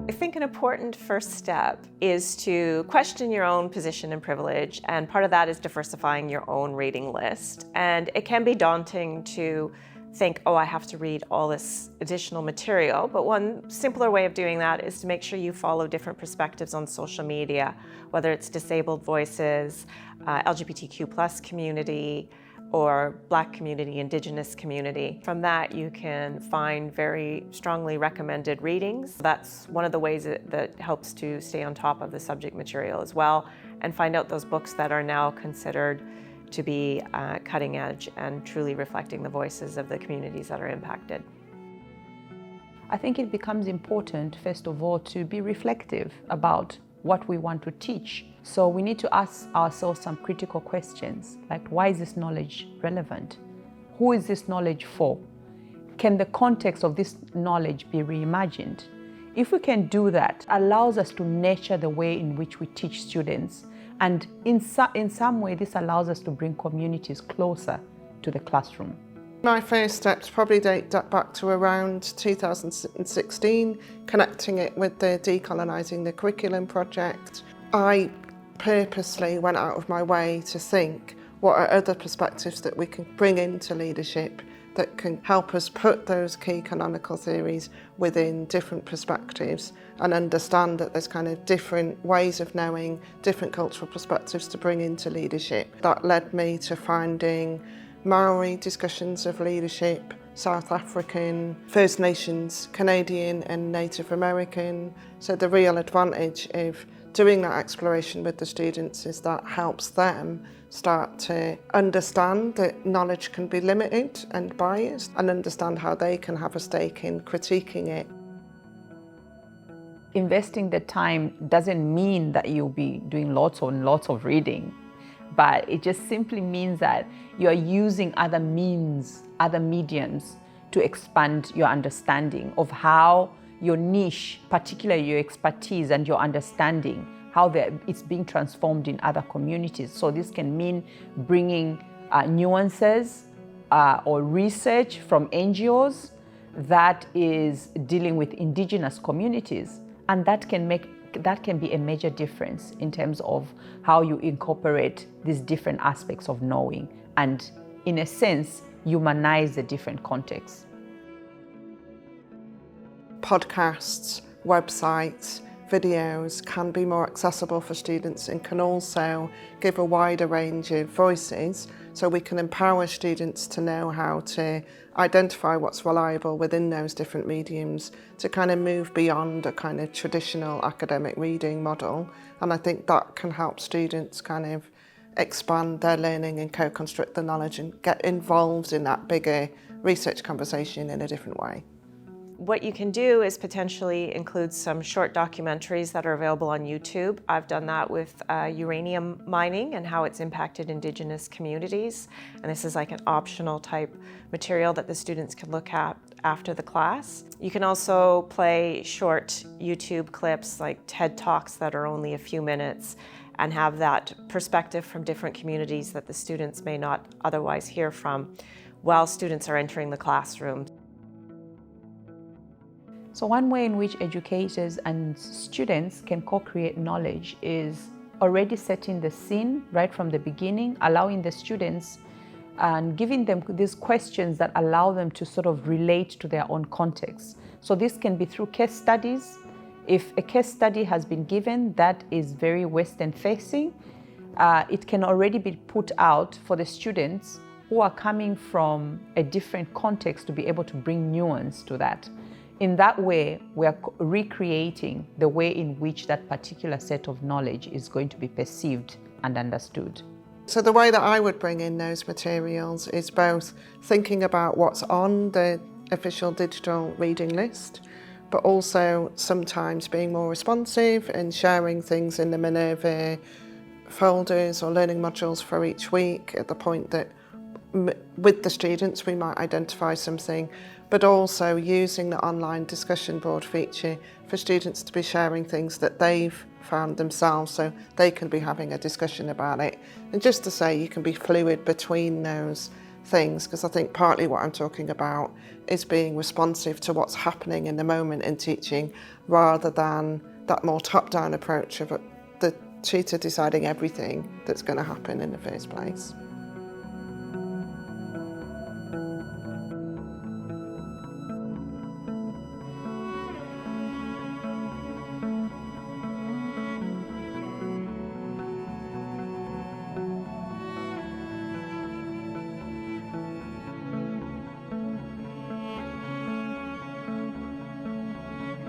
I think an important first step is to question your own position and privilege, and part of that is diversifying your own reading list. And it can be daunting to think, oh, I have to read all this additional material, but one simpler way of doing that is to make sure you follow different perspectives on social media, whether it's disabled voices, LGBTQ+ community, or Black community, Indigenous community. From that, you can find very strongly recommended readings. That's one of the ways that helps to stay on top of the subject material as well, and find out those books that are now considered to be cutting edge and truly reflecting the voices of the communities that are impacted. I think it becomes important, first of all, to be reflective about what we want to teach. So we need to ask ourselves some critical questions, like, why is this knowledge relevant? Who is this knowledge for? Can the context of this knowledge be reimagined? If we can do that, it allows us to nurture the way in which we teach students. And in some way, this allows us to bring communities closer to the classroom. My first steps probably date back to around 2016, connecting it with the Decolonising the Curriculum project. I purposely went out of my way to think, what are other perspectives that we can bring into leadership that can help us put those key canonical theories within different perspectives and understand that there's kind of different ways of knowing, different cultural perspectives to bring into leadership. That led me to finding Maori discussions of leadership, South African, First Nations, Canadian and Native American. So the real advantage of doing that exploration with the students is that helps them start to understand that knowledge can be limited and biased, and understand how they can have a stake in critiquing it. Investing the time doesn't mean that you'll be doing lots and lots of reading, but it just simply means that you are using other means, other mediums to expand your understanding of how your niche, particularly your expertise and your understanding, how it's being transformed in other communities. So this can mean bringing nuances or research from NGOs that is dealing with Indigenous communities, and that can be a major difference in terms of how you incorporate these different aspects of knowing and, in a sense, humanize the different contexts. Podcasts, websites, videos can be more accessible for students and can also give a wider range of voices, so we can empower students to know how to identify what's reliable within those different mediums, to kind of move beyond a kind of traditional academic reading model. And I think that can help students kind of expand their learning and co-construct the knowledge and get involved in that bigger research conversation in a different way. What you can do is potentially include some short documentaries that are available on YouTube. I've done that with uranium mining and how it's impacted Indigenous communities. And this is like an optional type material that the students can look at after the class. You can also play short YouTube clips like TED Talks that are only a few minutes and have that perspective from different communities that the students may not otherwise hear from while students are entering the classroom. So one way in which educators and students can co-create knowledge is already setting the scene right from the beginning, allowing the students and giving them these questions that allow them to sort of relate to their own context. So this can be through case studies. If a case study has been given that is very Western facing, it can already be put out for the students who are coming from a different context to be able to bring nuance to that. In that way, we are recreating the way in which that particular set of knowledge is going to be perceived and understood. So the way that I would bring in those materials is both thinking about what's on the official digital reading list, but also sometimes being more responsive and sharing things in the Minerva folders or learning modules for each week at the point that with the students we might identify something, but also using the online discussion board feature for students to be sharing things that they've found themselves, so they can be having a discussion about it. And just to say, you can be fluid between those things, because I think partly what I'm talking about is being responsive to what's happening in the moment in teaching, rather than that more top-down approach of the tutor deciding everything that's going to happen in the first place.